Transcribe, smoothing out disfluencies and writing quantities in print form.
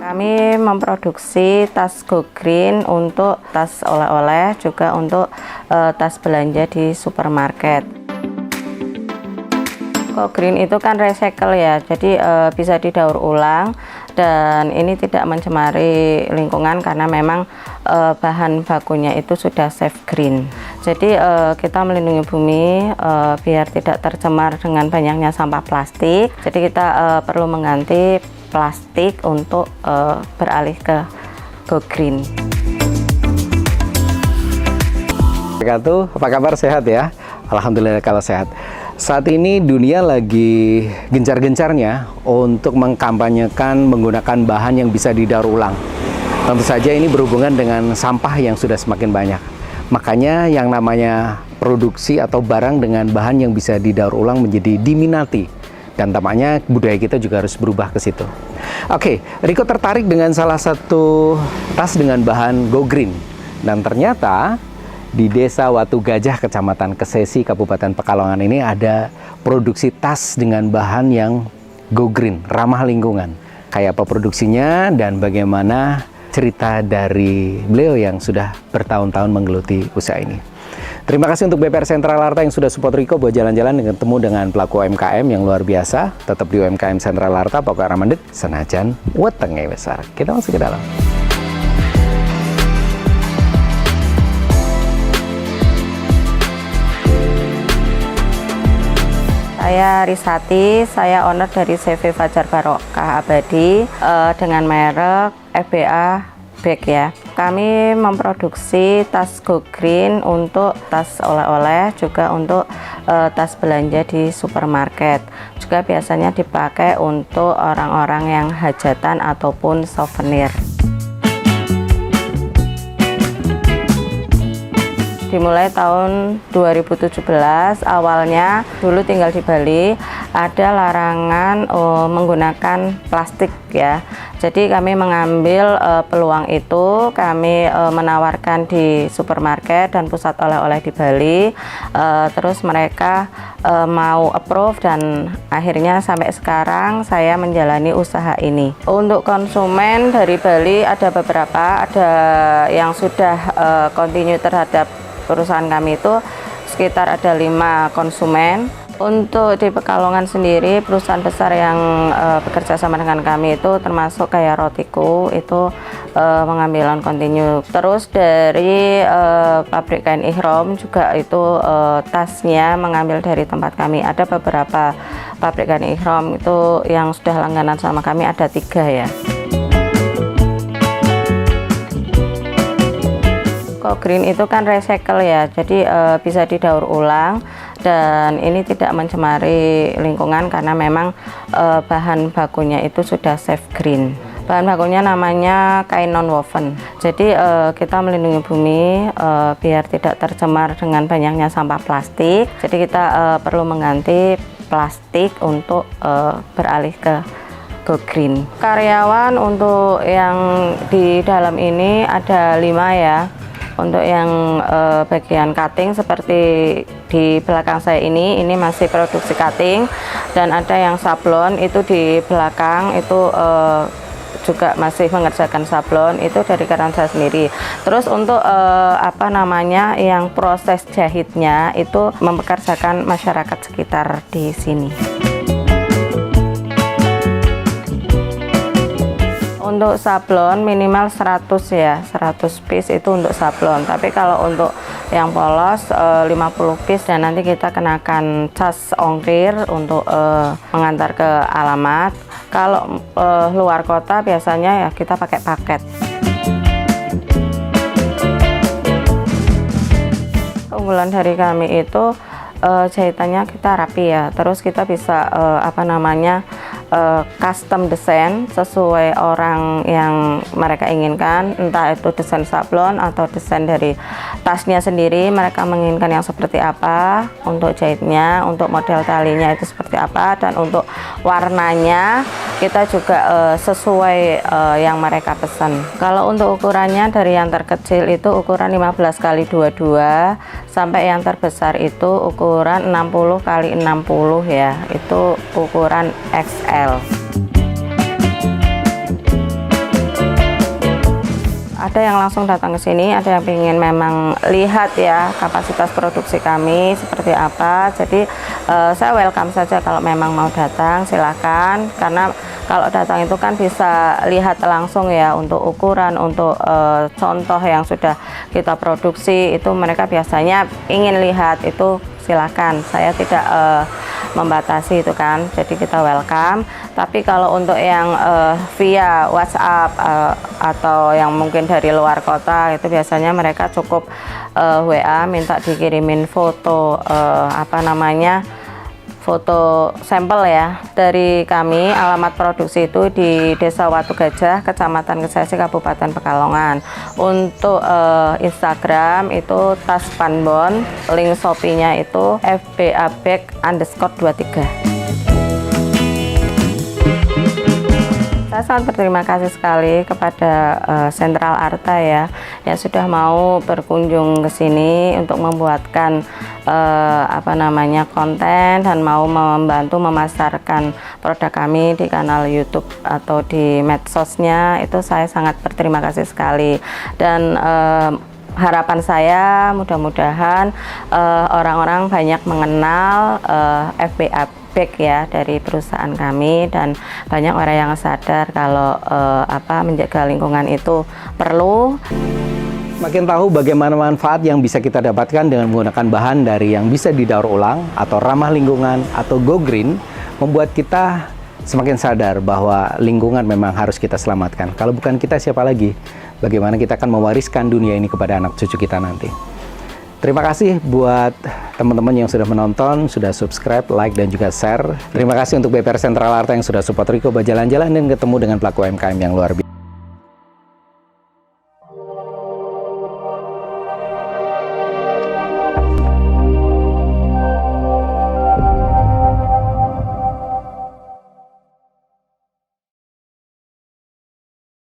Kami memproduksi tas Go Green untuk tas oleh-oleh, juga untuk tas belanja di supermarket. Go Green itu kan recycle ya, jadi bisa didaur ulang dan ini tidak mencemari lingkungan karena memang bahan bakunya itu sudah safe green. Jadi kita melindungi bumi biar tidak tercemar dengan banyaknya sampah plastik. Jadi kita perlu mengganti plastik untuk beralih ke Go Green. Apa kabar, sehat ya? Alhamdulillah kalau sehat. Saat ini dunia lagi gencar-gencarnya untuk mengkampanyekan menggunakan bahan yang bisa didaur ulang. Tentu saja ini berhubungan dengan sampah yang sudah semakin banyak. Makanya yang namanya produksi atau barang dengan bahan yang bisa didaur ulang menjadi diminati. Dan tampaknya budaya kita juga harus berubah ke situ. Oke, Riko tertarik dengan salah satu tas dengan bahan Go Green. Dan ternyata di Desa Watu Gajah, Kecamatan Kesesi, Kabupaten Pekalongan ini ada produksi tas dengan bahan yang Go Green, ramah lingkungan. Kayak apa produksinya dan bagaimana cerita dari beliau yang sudah bertahun-tahun menggeluti usaha ini. Terima kasih untuk BPR Sentral Larta yang sudah support Riko buat jalan-jalan dan ketemu dengan pelaku UMKM yang luar biasa. Tetap di UMKM Sentral Larta, pokoknya ramandek, senajan wetenge besar. Kita masuk ke dalam. Saya Risati, saya owner dari CV Fajar Barokah Abadi dengan merek FBA Bag ya. Kami memproduksi tas Go Green untuk tas oleh-oleh, juga untuk tas belanja di supermarket. Juga biasanya dipakai untuk orang-orang yang hajatan ataupun souvenir. Dimulai tahun 2017, awalnya dulu tinggal di Bali, ada larangan menggunakan plastik ya. Jadi kami mengambil peluang itu, kami menawarkan di supermarket dan pusat oleh-oleh di Bali. Terus mereka mau approve dan akhirnya sampai sekarang saya menjalani usaha ini. Untuk konsumen dari Bali ada beberapa, ada yang sudah continue terhadap perusahaan kami itu sekitar ada 5 konsumen. Untuk di Pekalongan sendiri, perusahaan besar yang bekerja sama dengan kami itu termasuk kayak Rotiku itu mengambil on continue. Terus dari pabrik kain ihrom juga itu tasnya mengambil dari tempat kami. Ada beberapa pabrik kain ihrom itu yang sudah langganan sama kami, ada 3 ya. Go Green itu kan recycle ya, jadi bisa didaur ulang dan ini tidak mencemari lingkungan karena memang bahan bakunya itu sudah safe green. Bahan bakunya namanya kain non-woven. Jadi kita melindungi bumi biar tidak tercemar dengan banyaknya sampah plastik. Jadi kita perlu mengganti plastik untuk beralih ke Go Green. Karyawan untuk yang di dalam ini ada 5 ya. Untuk yang bagian cutting seperti di belakang saya ini masih produksi cutting, dan ada yang sablon itu di belakang itu juga masih mengerjakan sablon, itu dari karyawan saya sendiri. Terus untuk yang proses jahitnya itu mempekerjakan masyarakat sekitar di sini. Untuk sablon minimal 100 ya, 100 piece itu untuk sablon. Tapi kalau untuk yang polos 50 piece, dan nanti kita kenakan cas ongkir untuk mengantar ke alamat. Kalau luar kota biasanya ya kita pakai paket. Keunggulan dari kami itu jahitannya kita rapi ya. Terus kita bisa custom desain sesuai orang yang mereka inginkan, entah itu desain sablon atau desain dari tasnya sendiri, mereka menginginkan yang seperti apa untuk jahitnya, untuk model talinya itu seperti apa, dan untuk warnanya kita juga sesuai yang mereka pesan. Kalau untuk ukurannya dari yang terkecil itu ukuran 15 x 22 sampai yang terbesar itu ukuran 60 x 60 ya, itu ukuran XL. ada yang langsung datang ke sini, ada yang ingin memang lihat ya kapasitas produksi kami seperti apa. Jadi saya welcome saja kalau memang mau datang, silakan. Karena kalau datang itu kan bisa lihat langsung ya untuk ukuran, untuk contoh yang sudah kita produksi itu mereka biasanya ingin lihat itu, silakan. Saya tidak membatasi itu kan, jadi kita welcome. Tapi kalau untuk yang via WhatsApp atau yang mungkin dari luar kota itu biasanya mereka cukup WA minta dikirimin foto foto sampel ya dari kami. Alamat produksi itu di Desa Watu Gajah, Kecamatan Kesesi, Kabupaten Pekalongan. Untuk Instagram itu Tas Panbon, link Shopee-nya itu fbabag_23. Saya sangat berterima kasih sekali kepada Sentral Arta ya yang sudah mau berkunjung ke sini untuk membuatkan konten dan mau membantu memasarkan produk kami di kanal YouTube atau di medsosnya. Itu saya sangat berterima kasih sekali. Dan harapan saya mudah-mudahan orang-orang banyak mengenal FBA Bag ya dari perusahaan kami, dan banyak orang yang sadar kalau menjaga lingkungan itu perlu. Makin tahu bagaimana manfaat yang bisa kita dapatkan dengan menggunakan bahan dari yang bisa didaur ulang atau ramah lingkungan atau go green, membuat kita semakin sadar bahwa lingkungan memang harus kita selamatkan. Kalau bukan kita, siapa lagi? Bagaimana kita akan mewariskan dunia ini kepada anak cucu kita nanti. Terima kasih buat teman-teman yang sudah menonton, sudah subscribe, like, dan juga share. Terima kasih untuk BPR Sentral Arta yang sudah support Riko berjalan-jalan dan ketemu dengan pelaku UMKM yang luar biasa.